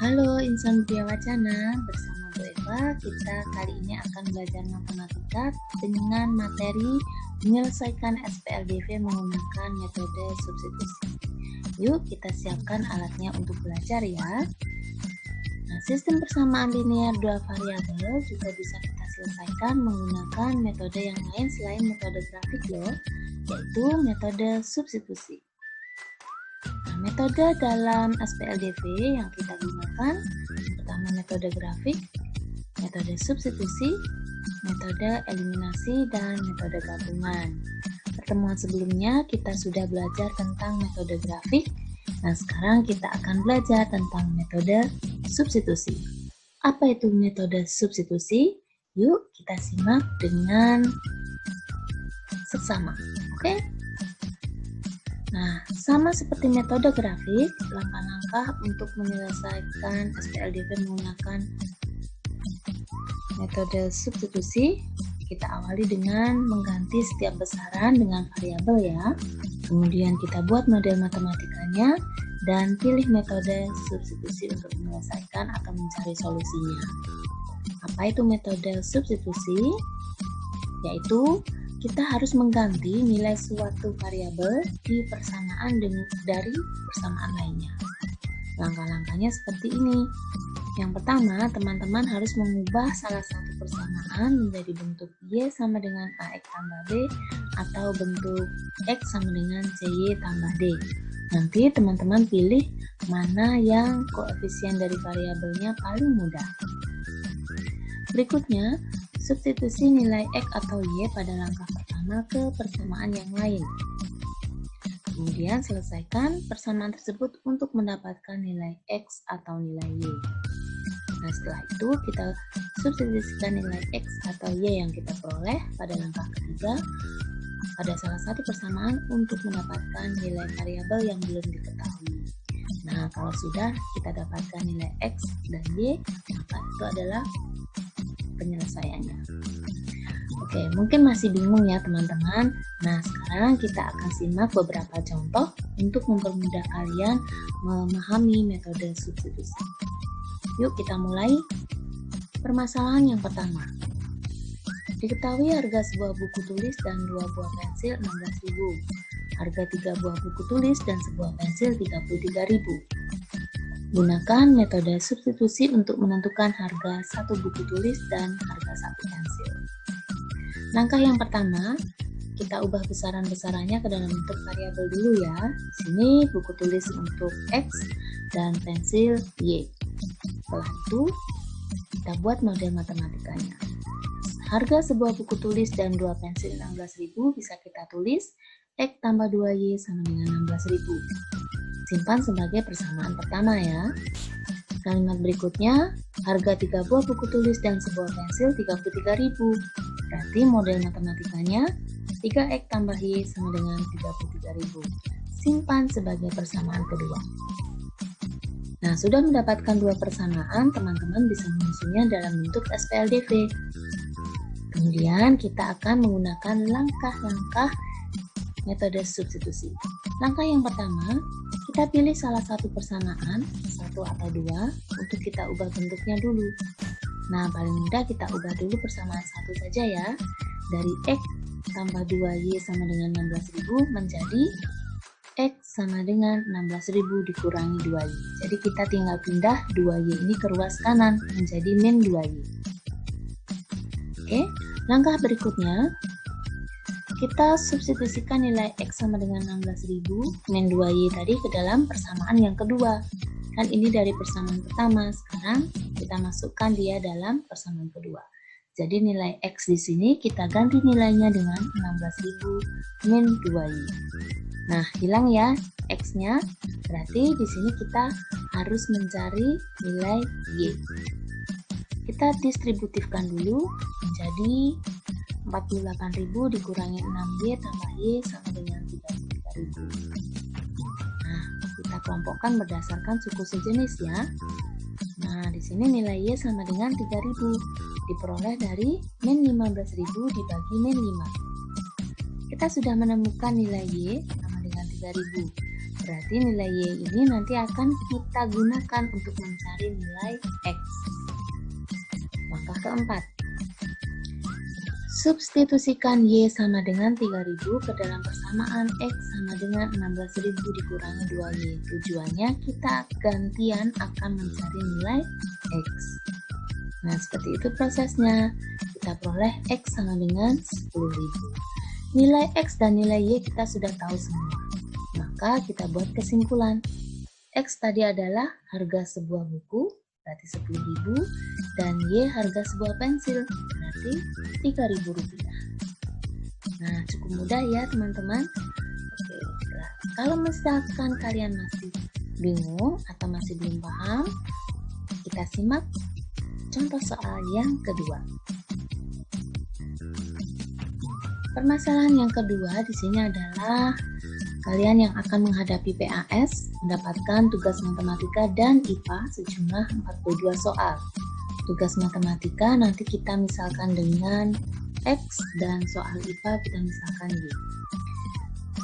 Halo insan Budia Wacana, bersama Bu Eva, kita kali ini akan belajar matematika dengan materi menyelesaikan SPLDV menggunakan metode substitusi. Yuk kita siapkan alatnya untuk belajar ya. Nah, sistem persamaan linear dua variabel juga bisa kita selesaikan menggunakan metode yang lain selain metode grafik loh, yaitu metode substitusi. Nah, metode dalam SPLDV yang kita gunakan, yang pertama metode grafik, metode substitusi, metode eliminasi, dan metode gabungan. Pertemuan sebelumnya kita sudah belajar tentang metode grafik. Nah, sekarang kita akan belajar tentang metode substitusi. Apa itu metode substitusi? Yuk kita simak dengan seksama. Oke? Nah, sama seperti metode grafik, langkah-langkah untuk menyelesaikan SPLDV menggunakan metode substitusi, kita awali dengan mengganti setiap besaran dengan variabel ya. Kemudian kita buat model matematikanya dan pilih metode substitusi untuk menyelesaikan atau mencari solusinya. Apa itu metode substitusi? Yaitu kita harus mengganti nilai suatu variabel di persamaan dari persamaan lainnya. Langkah-langkahnya seperti ini. Yang pertama, teman-teman harus mengubah salah satu persamaan menjadi bentuk Y sama dengan AX tambah B atau bentuk X sama dengan CY tambah D. Nanti teman-teman pilih mana yang koefisien dari variabelnya paling mudah. Berikutnya, substitusi nilai X atau Y pada langkah pertama ke persamaan yang lain. Kemudian selesaikan persamaan tersebut untuk mendapatkan nilai X atau nilai Y. Nah, setelah itu kita substitusikan nilai X atau Y yang kita peroleh pada langkah ketiga pada salah satu persamaan untuk mendapatkan nilai variabel yang belum diketahui. Nah, kalau sudah kita dapatkan nilai X dan Y, maka itu adalah penyelesaiannya. Oke, mungkin masih bingung ya teman-teman. Nah, sekarang kita akan simak beberapa contoh untuk mempermudah kalian memahami metode substitusi. Yuk kita mulai. Permasalahan yang pertama. Diketahui harga sebuah buku tulis dan 2 buah pensil 16.000. Harga 3 buah buku tulis dan sebuah pensil 33.000. Gunakan metode substitusi untuk menentukan harga satu buku tulis dan harga satu pensil. Langkah yang pertama, kita ubah besaran-besarannya ke dalam bentuk variabel dulu ya. Di sini buku tulis untuk X dan pensil Y. Setelah itu, kita buat model matematikanya. Harga sebuah buku tulis dan 2 pensil 16.000 bisa kita tulis X tambah 2Y sama dengan 16.000. Simpan sebagai persamaan pertama ya. Kalimat berikutnya, harga 3 buah buku tulis dan sebuah pensil 33.000. Berarti model matematikanya 3X tambah Y sama dengan 33.000. Simpan sebagai persamaan kedua. Nah, sudah mendapatkan dua persamaan, teman-teman bisa menyusunnya dalam bentuk SPLDV. Kemudian kita akan menggunakan langkah-langkah metode substitusi. Langkah yang pertama, kita pilih salah satu persamaan, satu atau dua, untuk kita ubah bentuknya dulu. Nah, paling mudah kita ubah dulu persamaan satu saja ya. Dari X tambah 2Y sama dengan 16.000 menjadi X sama dengan 16.000 dikurangi 2Y. Jadi kita tinggal pindah 2Y ini ke ruas kanan menjadi min 2Y. Oke, langkah berikutnya kita substitusikan nilai X sama dengan 16.000 min 2Y tadi ke dalam persamaan yang kedua. Kan ini dari persamaan pertama, sekarang kita masukkan dia dalam persamaan kedua. Jadi nilai X di sini kita ganti nilainya dengan 16.000 min 2Y. Nah, hilang ya X-nya, berarti di sini kita harus mencari nilai Y. Kita distributifkan dulu menjadi 48.000 dikurangi 6Y tambah Y sama dengan 33.000. Nah, kita kelompokkan berdasarkan suku sejenis ya. Nah, di sini nilai Y sama dengan 3.000 diperoleh dari min 15.000 dibagi min 5. Kita kita sudah menemukan nilai Y sama dengan 3000. Berarti nilai Y ini nanti akan kita gunakan untuk mencari nilai X. Langkah keempat. Substitusikan Y sama dengan 3000 ke dalam persamaan X sama dengan 16.000 dikurangi 2Y. Tujuannya kita gantian akan mencari nilai X. Nah, seperti itu prosesnya. Kita peroleh X sama dengan 10.000. Nilai X dan nilai Y kita sudah tahu semua. Maka kita buat kesimpulan. X tadi adalah harga sebuah buku, berarti 10.000, dan Y harga sebuah pensil, berarti 3.000 rupiah. Nah, cukup mudah ya teman-teman. Oke, kalau misalkan kalian masih bingung atau masih belum paham, kita simak contoh soal yang kedua. Permasalahan yang kedua di sini adalah kalian yang akan menghadapi PAS mendapatkan tugas matematika dan IPA sejumlah 42 soal. Tugas matematika nanti kita misalkan dengan X dan soal IPA kita misalkan Y.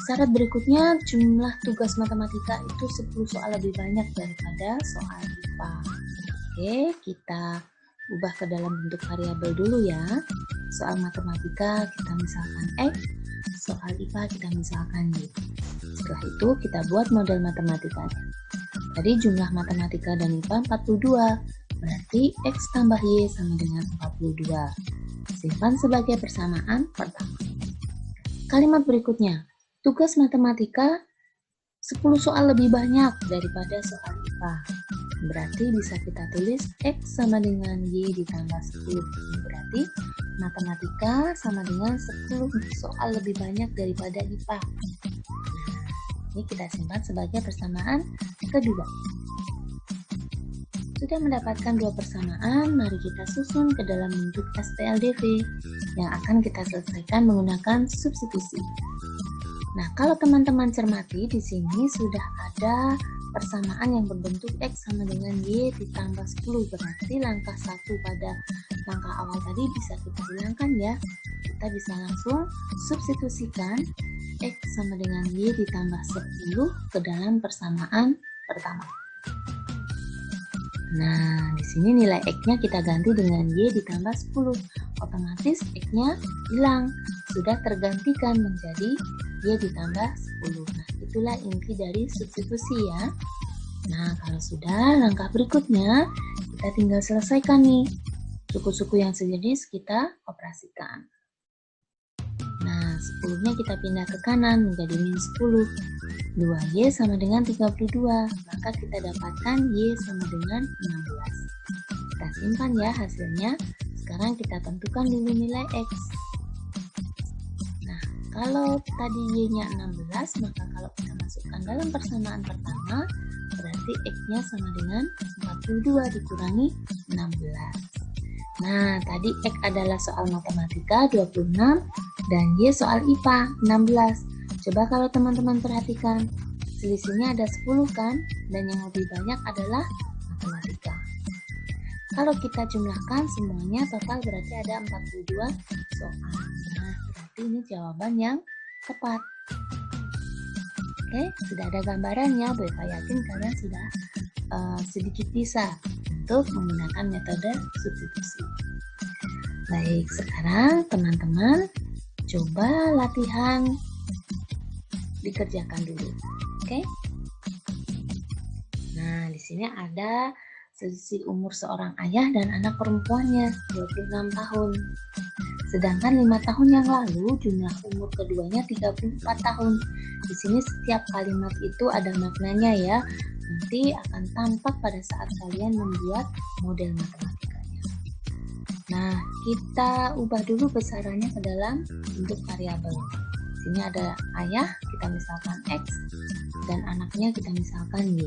Syarat berikutnya, jumlah tugas matematika itu 10 soal lebih banyak daripada soal IPA. Oke, kita ubah ke dalam bentuk variabel dulu ya. Soal matematika kita misalkan X, soal IPA kita misalkan Y. Setelah itu kita buat model matematikanya. Tadi jumlah matematika dan IPA 42, berarti X tambah Y sama dengan 42. Simpan sebagai persamaan pertama. Kalimat berikutnya, tugas matematika 10 soal lebih banyak daripada soal IPA. Berarti bisa kita tulis X sama dengan Y ditambah 10. Ini berarti matematika sama dengan 10 soal lebih banyak daripada IPA. Ini kita simpan sebagai persamaan kedua. Sudah mendapatkan dua persamaan, mari kita susun ke dalam bentuk SPLDV yang akan kita selesaikan menggunakan substitusi. Nah, kalau teman-teman cermati di sini sudah ada persamaan yang berbentuk X sama dengan Y ditambah 10, berarti langkah 1 pada langkah awal tadi bisa kita hilangkan ya. Kita bisa langsung substitusikan X sama dengan Y ditambah 10 ke dalam persamaan pertama. Nah, di sini nilai X-nya kita ganti dengan Y ditambah 10. Otomatis X-nya hilang, sudah tergantikan menjadi Y ditambah 10. Nah, itulah inti dari substitusi ya. Nah, kalau sudah, langkah berikutnya kita tinggal selesaikan nih. Suku-suku yang sejenis kita operasikan. Nah, 10-nya kita pindah ke kanan menjadi min 10. 2Y sama dengan 32, maka kita dapatkan Y sama dengan 16. Kita simpan ya hasilnya. Sekarang kita tentukan dulu nilai X. Nah, kalau tadi Y-nya 16, maka kalau kita masukkan dalam persamaan pertama, berarti X-nya sama dengan 42 dikurangi 16. Nah, tadi X adalah soal matematika 26 dan Y soal IPA 16. Coba kalau teman-teman perhatikan, selisihnya ada 10 kan? Dan yang lebih banyak adalah matematika. Kalau kita jumlahkan semuanya total berarti ada 42 soal. Nah, berarti ini jawaban yang tepat. Oke, sudah ada gambarannya. Bu Eva yakin kalian sudah sedikit bisa untuk menggunakan metode substitusi. Baik, sekarang teman-teman coba latihan dikerjakan dulu. Oke. Nah, di sini ada selisih umur seorang ayah dan anak perempuannya 26 tahun. Sedangkan 5 tahun yang lalu jumlah umur keduanya 34 tahun. Di sini setiap kalimat itu ada maknanya ya. Nanti akan tampak pada saat kalian membuat model matematikanya. Nah, kita ubah dulu besarannya ke dalam bentuk variabel. Di sini ada ayah, kita misalkan X, dan anaknya kita misalkan Y.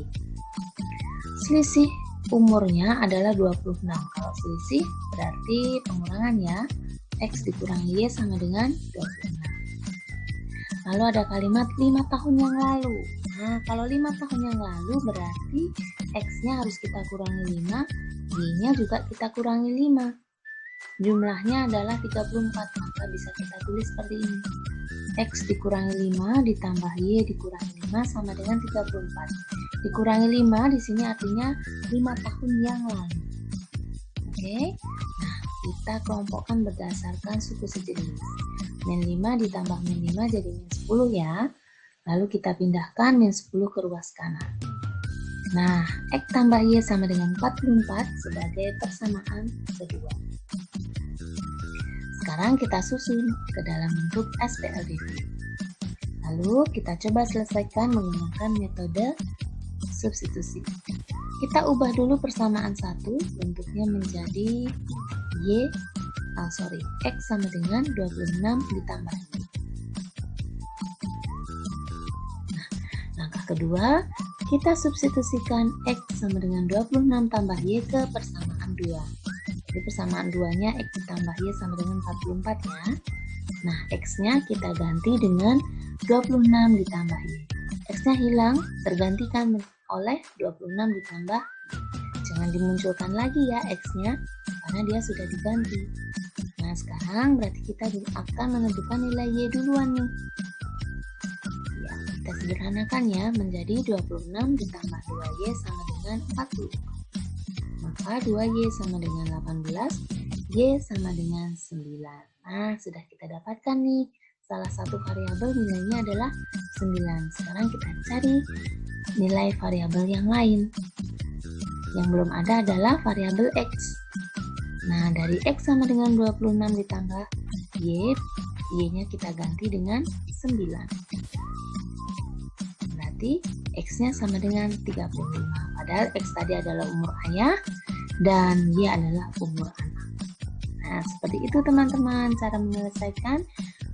Selisih umurnya adalah 26. Kalau selisih berarti pengurangan ya. X dikurangi Y sama dengan 26. Lalu ada kalimat 5 tahun yang lalu. Nah, kalau 5 tahun yang lalu berarti X-nya harus kita kurangi 5, Y-nya juga kita kurangi 5. Jumlahnya adalah 34, maka bisa kita tulis seperti ini. X dikurangi 5 ditambah Y dikurangi 5 sama dengan 34. Dikurangi 5 di sini artinya 5 tahun yang lalu. Oke. Nah, kita kelompokkan berdasarkan suku sejenis. Min 5 ditambah min 5 jadi min 10 ya. Lalu kita pindahkan min 10 ke ruas kanan. Nah, X tambah Y sama dengan 44 sebagai persamaan kedua. Sekarang kita susun ke dalam bentuk SPLDV. Lalu kita coba selesaikan menggunakan metode substitusi. Kita ubah dulu persamaan 1, bentuknya menjadi X sama dengan 26 ditambah Y. Nah, langkah kedua, kita substitusikan X sama dengan 26 tambah Y ke persamaan 2. Jadi persamaan 2-nya X ditambah Y sama dengan 44 ya. Nah, X-nya kita ganti dengan 26 ditambah Y. X-nya hilang, tergantikan oleh 26 ditambah Y. Jangan dimunculkan lagi ya X-nya, karena dia sudah diganti. Nah, sekarang berarti kita akan menentukan nilai Y duluan nih. Ya, kita sederhanakan ya, menjadi 26 ditambah 2Y sama dengan 40. Maka 2Y sama dengan 18, Y sama dengan 9. Nah, sudah kita dapatkan nih. Salah satu variabel nilainya adalah 9. Sekarang kita cari nilai variabel yang lain. Yang belum ada adalah variabel X. Nah, dari X sama dengan 26 ditambah Y, Y-nya kita ganti dengan 9. Berarti X-nya sama dengan 35. Padahal X tadi adalah umur ayah dan Y adalah umur anak. Nah, seperti itu teman-teman cara menyelesaikan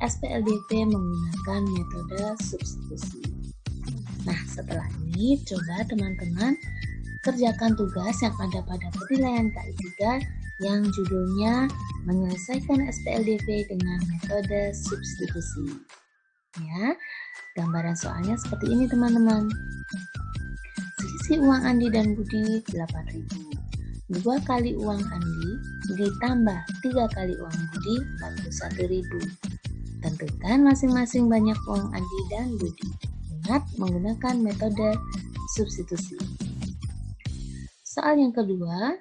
SPLDV menggunakan metode substitusi. Nah, setelah ini coba teman-teman kerjakan tugas yang ada pada penilaian KI 3 yang judulnya menyelesaikan SPLDV dengan metode substitusi. Ya, gambaran soalnya seperti ini teman-teman. Selisih uang Andi dan Budi 8.000. 2 kali uang Andi ditambah 3 kali uang Budi 41.000. Tentukan masing-masing banyak uang Andi dan Budi. Ingat menggunakan metode substitusi. Soal yang kedua.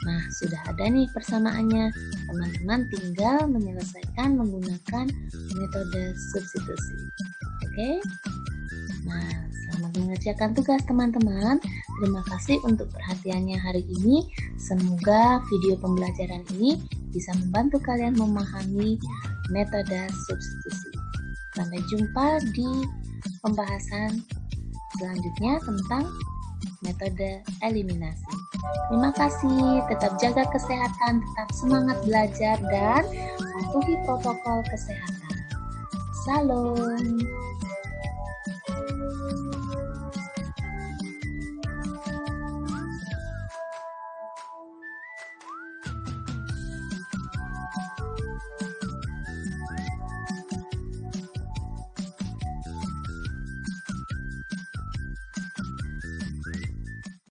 Nah, sudah ada nih persamaannya. Teman-teman tinggal menyelesaikan menggunakan metode substitusi. Oke? Nah, selamat mengerjakan tugas teman-teman. Terima kasih untuk perhatiannya hari ini. Semoga video pembelajaran ini bisa membantu kalian memahami metode substitusi. Sampai jumpa di pembahasan selanjutnya tentang metode eliminasi. Terima kasih, tetap jaga kesehatan, tetap semangat belajar, dan patuhi protokol kesehatan. Salam.